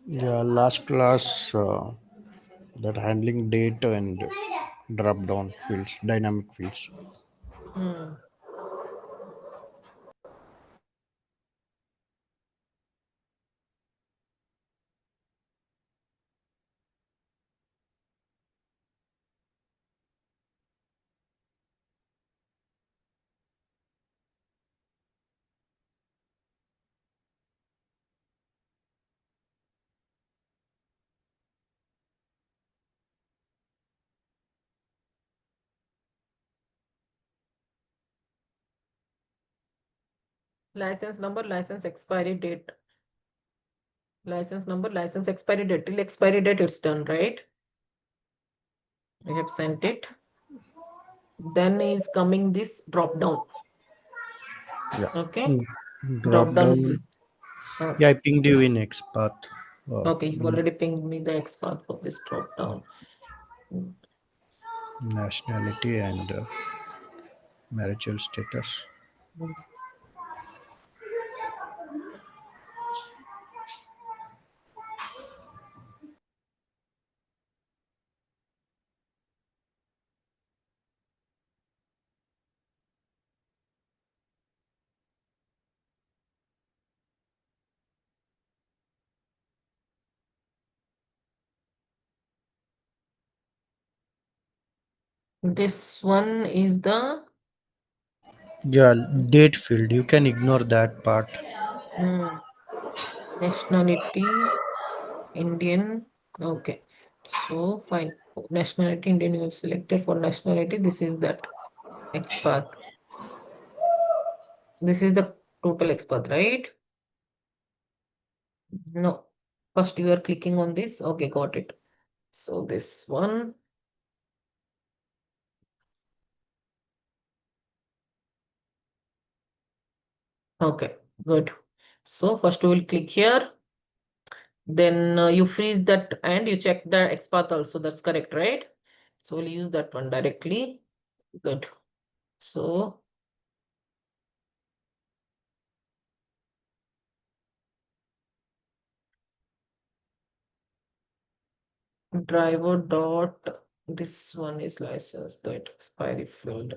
Yeah, last class that handling date and drop down fields, dynamic fields. Hmm. License number, license expiry date. License number, license expiry date. Till expiry date, it's done, right? We have sent it. Then is coming this drop down. Yeah. Okay. Drop Drop down. down. Yeah, I pinged you in XPath. Okay, you already pinged me the XPath for this drop down. Nationality and marital status. This one is the Yeah, date field. You can ignore that part. hmm, nationality Indian. Okay. So fine. Nationality Indian you have selected for nationality. This is that XPath. This is the total XPath, right? No. First you are clicking on this. Okay, got it. So this one. Okay, good. So first we will click here. Then you freeze that and you check the XPath also. That's correct, right? So we'll use that one directly. Good. So driver dot this one is license dot expiry field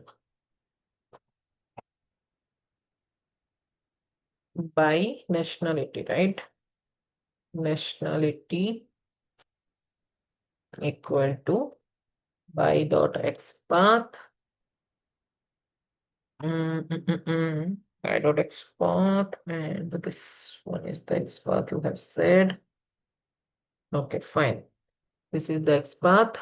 by nationality, right? Nationality equal to by dot XPath. By dot XPath and this one is the XPath you have said. Okay, fine. This is the XPath.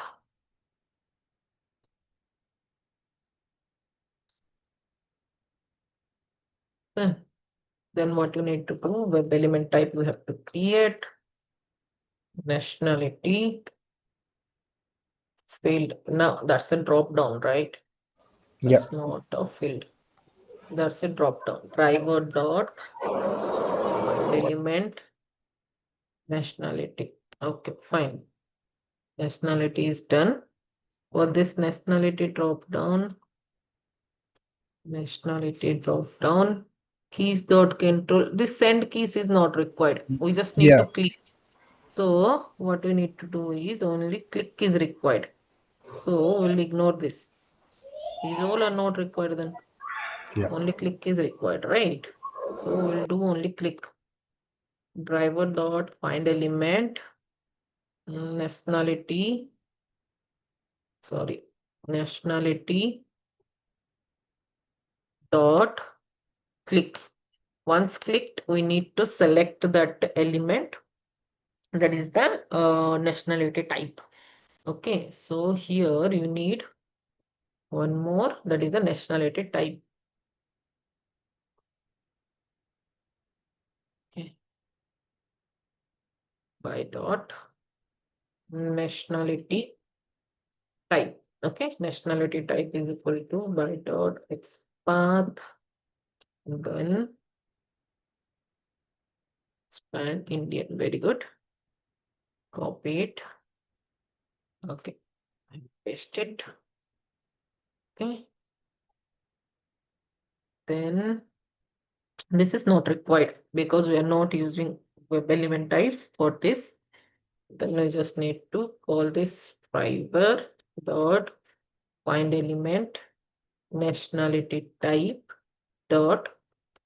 Then what you need to do, web element type you have to create, nationality field. Now that's a drop down, right? Yeah. That's not a field. That's a drop down. Driver dot find element nationality. Okay, fine. Nationality is done. For this nationality drop down, keys dot control. This send keys is not required. We just need Yeah. to click. So what we need to do is only click is required. So we'll ignore this. These all are not required then. Yeah. Only click is required, right? So we'll do only click. Driver dot find element nationality. Sorry, nationality dot click. Once clicked, we need to select that element. That is the nationality type. Okay, so here you need one more. That is the nationality type. Okay, by dot nationality type. Okay, nationality type is equal to by dot XPath, then span Indian. Very good. Copy it. Okay, and paste it. Okay, then this is not required because we are not using web element type for this. Then I just need to call this driver dot find element nationality type dot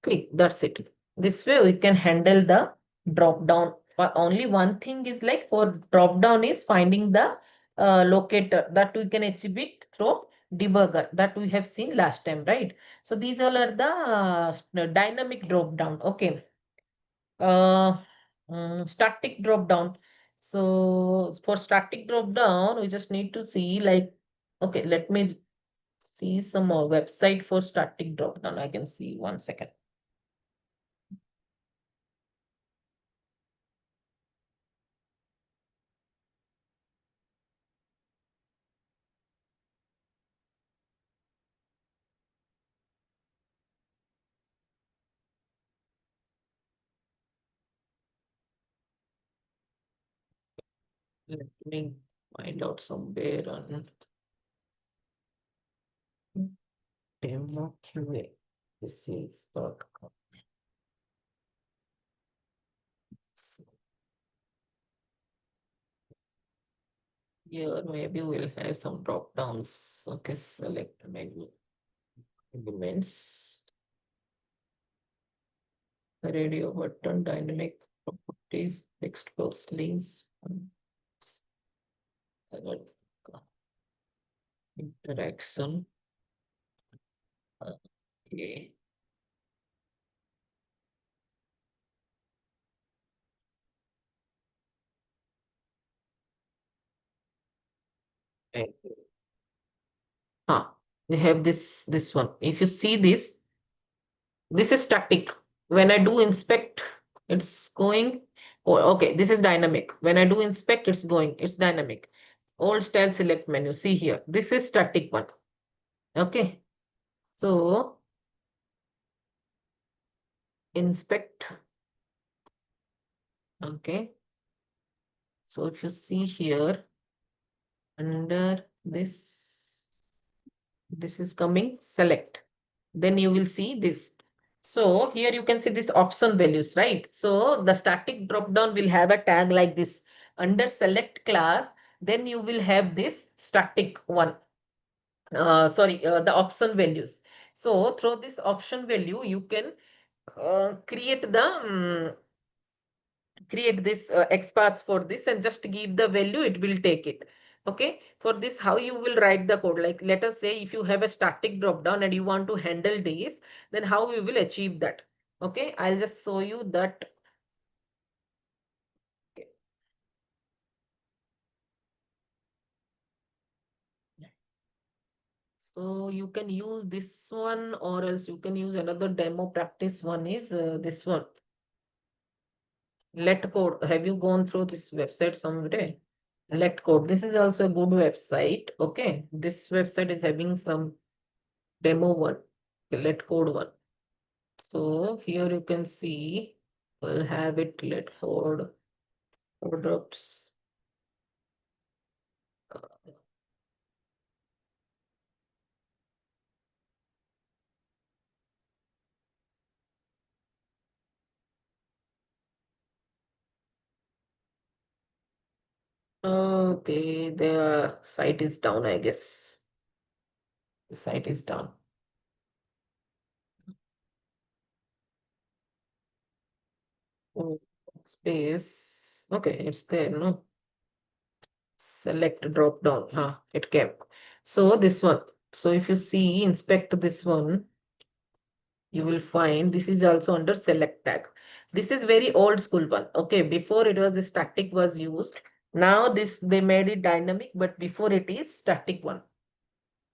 click. That's it. This way we can handle the drop down. But only one thing is like for drop down is finding the locator that we can achieve it through debugger that we have seen last time, right? So these all are the dynamic drop down. Okay. uh Static drop down. So for static drop down we just need to see like, okay, let me see some more website for static drop down. I can see, one second. Let me find out somewhere on demo QA. This is .com. Here maybe we'll have some drop downs. Okay, select menu elements, radio button, dynamic properties, text box links, interaction. Okay. And, we have this one. If you see this is static. When I do inspect, it's going. Oh, okay, this is dynamic. When I do inspect, it's going. It's dynamic. Old style select menu. See here. This is static one. Okay. So inspect. Okay. So if you see here under this is coming select. Then you will see this. So here you can see this option values, right? So the static drop down will have a tag like this. Under select class, then you will have this static one. Sorry, the option values. So through this option value, you can create this XPaths for this and just give the value, it will take it. Okay, for this, how you will write the code? Like, let us say if you have a static drop down and you want to handle this, then how you will achieve that? Okay, I'll just show you that. Okay. So you can use this one, or else you can use another demo practice one is this one. Let code. Have you gone through this website someday? Let code. This is also a good website. Okay, this website is having some demo one, let code one. So here you can see we'll have it let code products. Okay, the site is down, I guess. The site is down. Oh, space. Okay, it's there, no? Select drop down. It came. So this one. So if you see, inspect this one, you will find this is also under select tag. This is very old school one. Okay, before it was the static was used. Now this they made it dynamic, but before it is static one.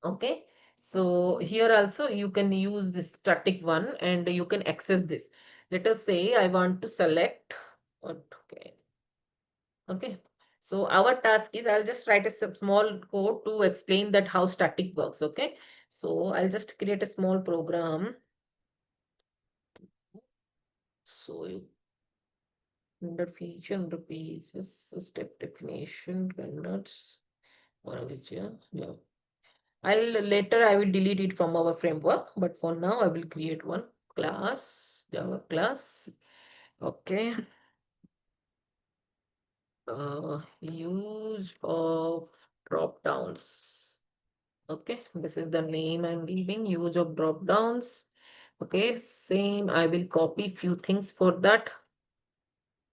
Okay, so here also you can use this static one and you can access this. Let us say I want to select. Okay, okay. So our task is I'll just write a small code to explain that how static works. Okay, so I'll just create a small program. So you under feature, under pages, step definition, candidates, yeah. I'll later I will delete it from our framework, but for now I will create one class, Java class. Okay. use of drop downs. Okay, this is the name I'm giving, use of drop downs. Okay, same, I will copy few things for that.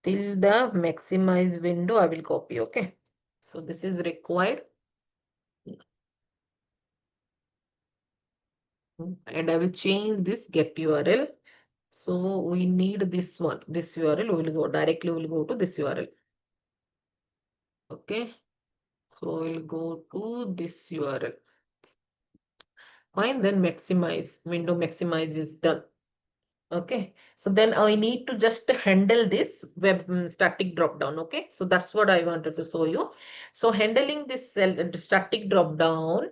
Till the maximize window, I will copy. Okay, so this is required. And I will change this get URL. So we need this one, this URL. We will go directly, we will go to this URL. Okay, so we'll go to this URL. Fine, then maximize, window maximize is done. Okay, so then I need to just handle this web static drop down. Okay, so that's what I wanted to show you. So handling this static drop down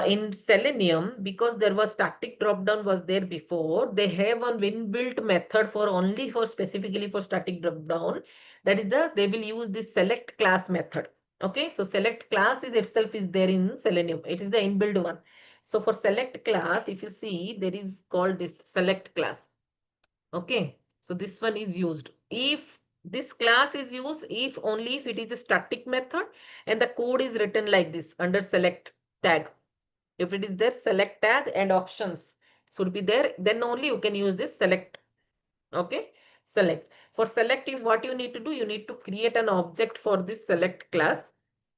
in Selenium, because there was static drop down was there before, they have an inbuilt method for only for specifically for static drop down. That is they will use this select class method. Okay, so select class is itself is there in Selenium. It is the inbuilt one. So for select class, if you see, there is called this select class. Okay, so this one is used. If this class is used, if only if it is a static method and the code is written like this under select tag. If it is there, select tag and options should be there, then only you can use this select. Okay, select. For select, if what you need to do, you need to create an object for this select class.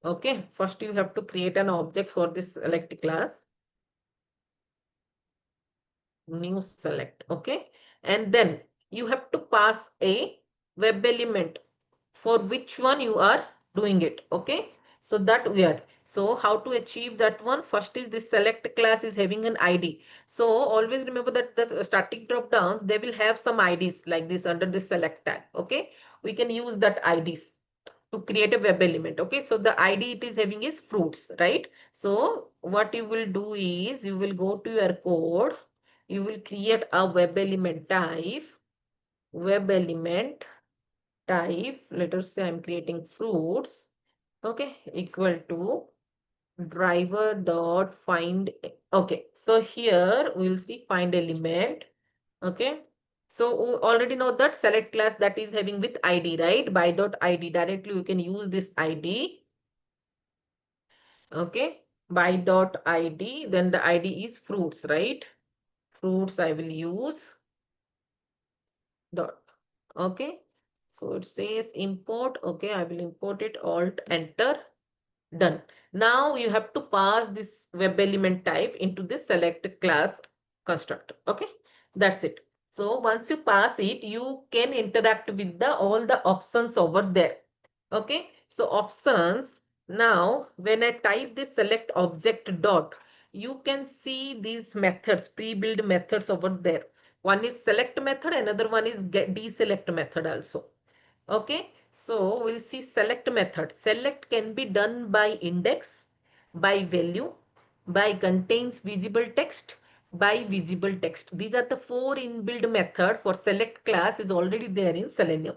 Okay, first you have to create an object for this select class. New select. Okay, and then you have to pass a web element for which one you are doing it. Okay, so that we are, so how to achieve that one? First is this select class is having an ID. So always remember that the static drop downs, they will have some IDs like this under this select tag. Okay, we can use that IDs to create a web element. Okay, so the ID it is having is fruits, right? So what you will do is you will go to your code, you will create a web element type, web element type, let us say I'm creating fruits. Okay, equal to driver dot find. Okay, so here we'll see find element. Okay, so we already know that select class that is having with ID, right? By dot ID, directly you can use this ID. Okay, by dot ID, then the ID is fruits, right? Fruits I will use dot. Okay, so it says import. Okay, I will import it, alt enter, done. Now you have to pass this web element type into this select class constructor. Okay, that's it. So once you pass it, you can interact with the all the options over there. Okay, so options. Now when I type this select object dot, you can see these methods, pre-built methods over there. One is select method, another one is get deselect method also. Okay, so we'll see select method. Select can be done by index, by value, by contains visible text, by visible text. These are the four inbuilt method for select class is already there in Selenium.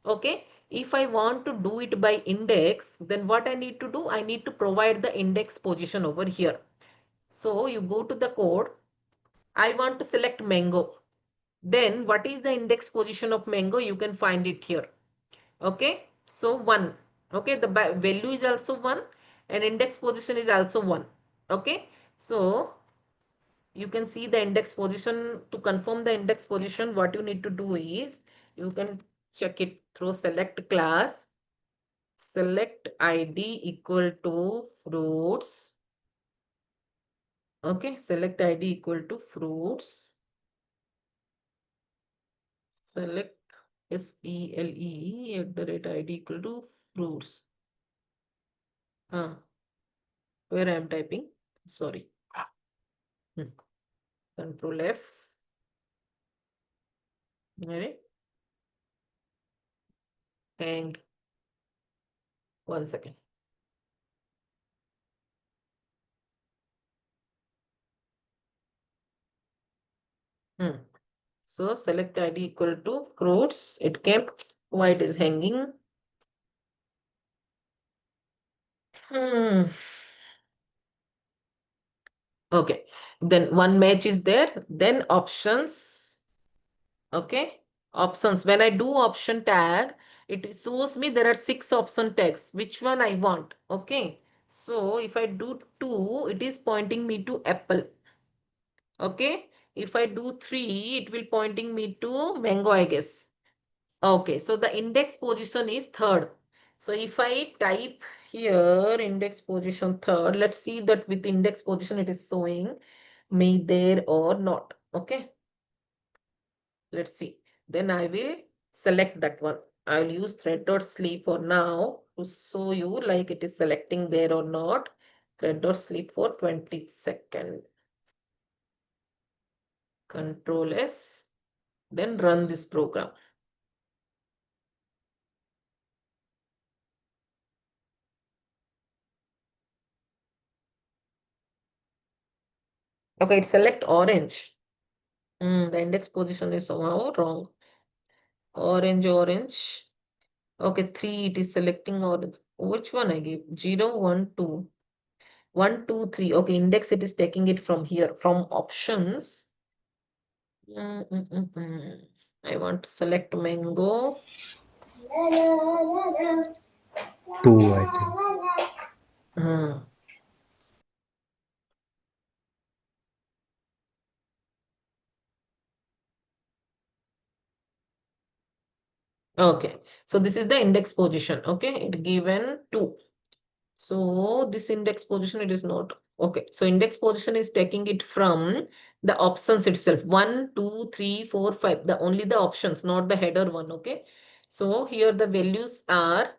Okay, if I want to do it by index, then what I need to do? I need to provide the index position over here. So you go to the code. I want to select mango. Then what is the index position of mango? You can find it here. Okay, so 1. Okay, the value is also 1 and index position is also 1. Okay, so you can see the index position. To confirm the index position, what you need to do is you can check it through select class, select id equal to fruits. Okay, select id equal to fruits, select SELE at the rate id equal to fruits. Where I am typing, sorry. Control F. Right? And 1 second. So select ID equal to fruits. It came. Why it is hanging? Okay. Then one match is there. Then options. Okay. Options. When I do option tag, it shows me there are 6 option tags. Which one I want? Okay. So if I do 2, it is pointing me to apple. Okay. If I do 3, it will pointing me to mango, I guess. Okay. So the index position is third. So if I type here index position third, let's see that with index position it is showing me there or not. Okay. Let's see. Then I will select that one. I'll use thread.sleep for now to show you like it is selecting there or not. Thread.sleep for 20 seconds. Control S. Then run this program. Okay, it select orange. The index position is somehow wrong. Orange, orange. Okay, 3, it is selecting orange. Which one I gave? 0, 1, 2. 1, 2, 3. Okay, index it is taking it from here. From options. Mm, mm, mm, mm. I want to select mango. 2, I think. Hmm. Okay, so this is the index position. Okay, it given 2. So this index position, it is not. Okay, so index position is taking it from the options itself. 1, 2, 3, 4, 5. The only the options, not the header one. Okay. So here the values are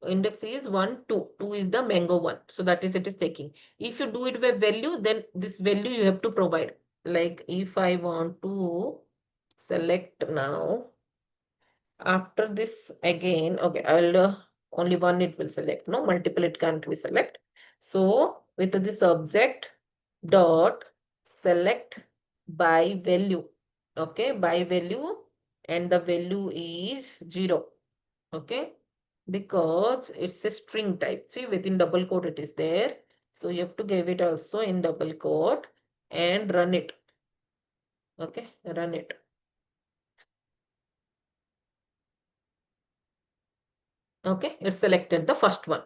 index is 1, 2. 2 is the mango one. So that is it is taking. If you do it with value, then this value you have to provide. Like if I want to select now. After this again, okay, I'll only one it will select. No, multiple it can't be select. So with this object dot select by value. Okay, by value, and the value is 0. Okay, because it's a string type. See, within double quote it is there. So you have to give it also in double quote and run it. Okay, run it. Okay, it's selected the first one.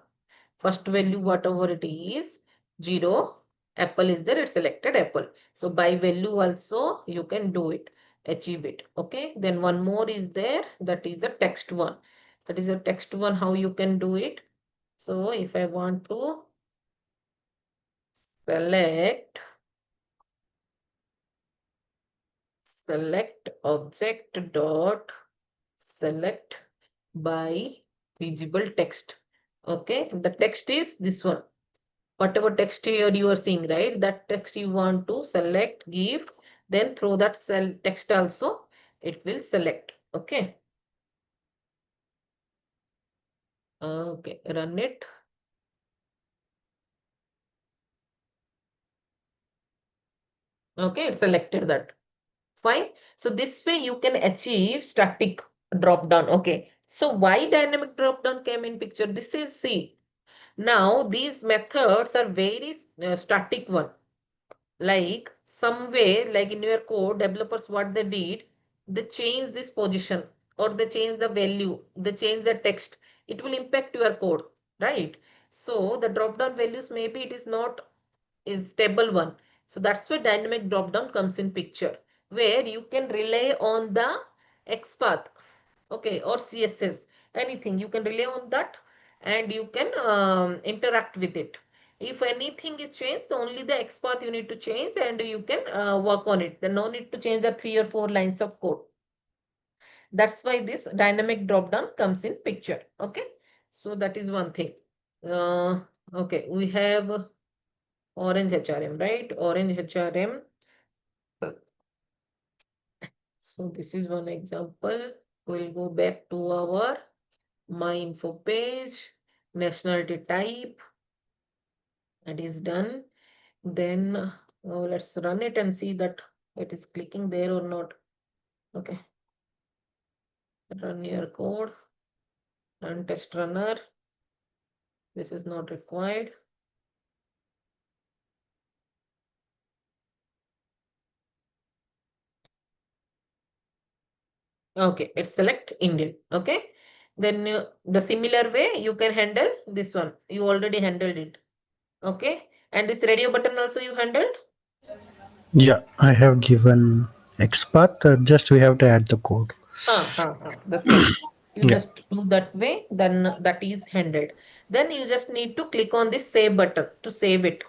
First value, whatever it is, 0. Apple is there, it's selected apple. So by value also you can do it, achieve it. Okay, then one more is there, that is the text one. That is a text one, how you can do it. So if I want to select object dot select by visible text. Okay, the text is this one. Whatever text here you are seeing, right? That text you want to select, give, then through that cell text also, it will select. Okay. Okay, run it. Okay, it selected that. Fine. So this way you can achieve static drop down. Okay. So why dynamic drop down came in picture? This is C. Now these methods are very static one. Like some way, like in your code, developers what they did, they change this position or they change the value, they change the text. It will impact your code, right? So the drop down values, maybe it is not is stable one. So that's where dynamic drop down comes in picture, where you can rely on the XPath, okay, or CSS, anything you can rely on that, and you can interact with it. If anything is changed, only the XPath you need to change, and you can work on it. Then no need to change the 3 or 4 lines of code. That's why this dynamic drop down comes in picture. Okay, so that is one thing. uh, okay, we have orange HRM, right? Orange HRM. So this is one example. We'll go back to our my info page, nationality type, that is done. Then let's run it and see that it is clicking there or not. Okay, run your code, run test runner. This is not required. Okay, it's select Indian. Okay, Then the similar way you can handle this one. You already handled it. Okay. And this radio button also you handled. Yeah, I have given XPath. Just we have to add the code. The same. You Yeah. just do that way, then that is handled. Then you just need to click on this save button to save it.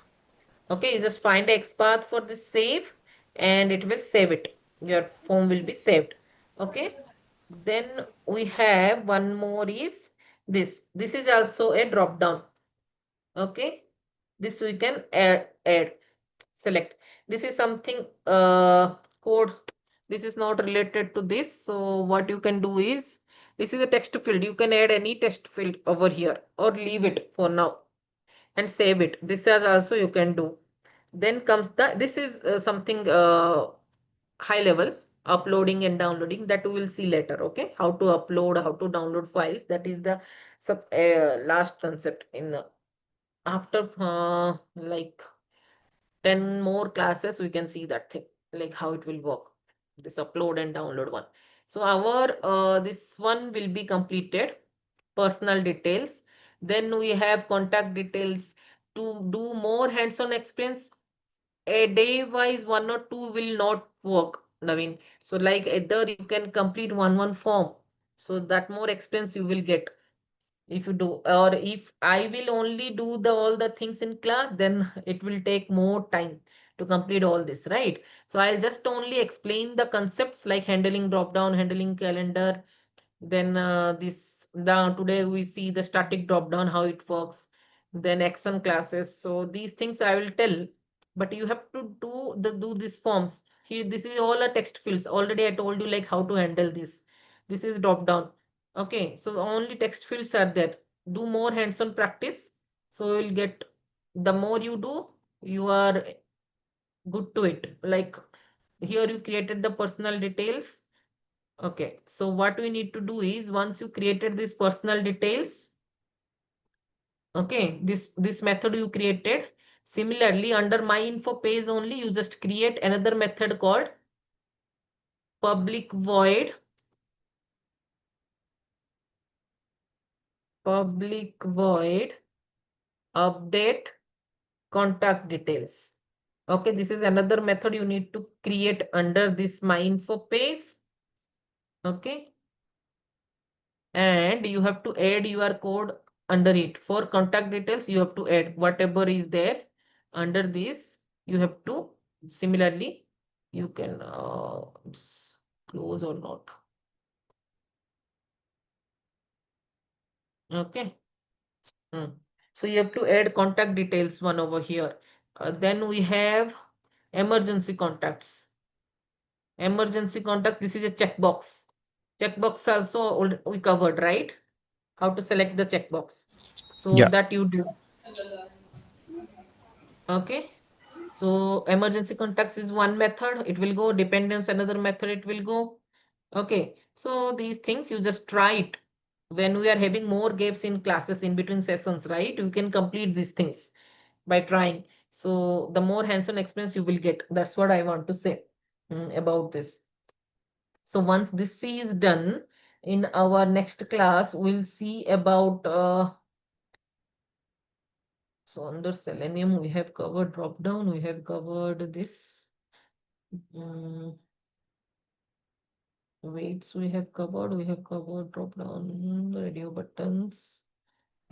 Okay, you just find a XPath for the save and it will save it. Your form will be saved. Okay. Then we have one more is this. This is also a drop down. Okay. This we can add, select. This is something code. This is not related to this. So what you can do is this is a text field. You can add any text field over here or leave it for now and save it. This is also you can do. Then comes the this is something high level uploading and downloading that we will see later. Okay, how to upload, how to download files. That is the last concept in after like 10 more classes we can see that thing like how it will work, this upload and download one. So our this one will be completed, personal details. Then we have contact details. To do more hands-on experience, a day wise one or two will not work, Naveen. So like either you can complete one form, so that more expense you will get if you do, or if I will only do the all the things in class, then it will take more time to complete all this, right? So I'll just only explain the concepts like handling drop down, handling calendar. Then this now today we see the static drop down how it works, then action classes. So these things I will tell, but you have to do these forms here. This is all a text fields. Already I told you like how to handle this. This is drop down. Okay, so only text fields are there. Do more hands-on practice, so you'll get, the more you do, you are good to it. Like here you created the personal details. Okay, so what we need to do is once you created these personal details, okay, this method you created. Similarly, under my info page only, you just create another method called public void, public void update contact details. Okay, this is another method you need to create under this my info page. Okay, and you have to add your code under it. For contact details you have to add whatever is there under this. You have to similarly, you can close or not. Okay. Hmm. So you have to add contact details one over here. Then we have emergency contacts. Emergency contact, this is a checkbox. Checkbox also we covered, right? How to select the checkbox. So Yeah. that you do. Okay. So emergency contacts is one method. It will go. Dependence another method. It will go. Okay. So these things you just try it. When we are having more gaps in classes in between sessions, right? You can complete these things by trying. So the more hands-on experience you will get. That's what I want to say about this. So once this C is done, in our next class, we'll see about so under Selenium, we have covered Dropdown, we have covered this. Weights we have covered Dropdown, radio buttons,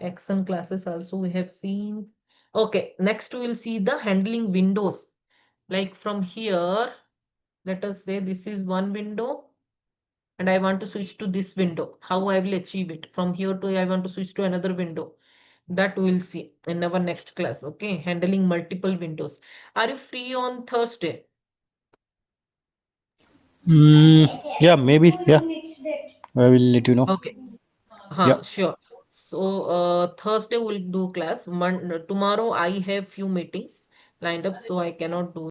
action classes also we have seen. Okay, next we'll see the handling windows. Like from here, let us say this is one window and I want to switch to this window. How I will achieve it? From here to I want to switch to another window. That we'll see in our next class. Okay, handling multiple windows. Are you free on Thursday? Yeah, maybe. Yeah. I will let you know. Okay. Yeah. Sure. So Thursday we'll do class. Tomorrow I have few meetings lined up, so I cannot do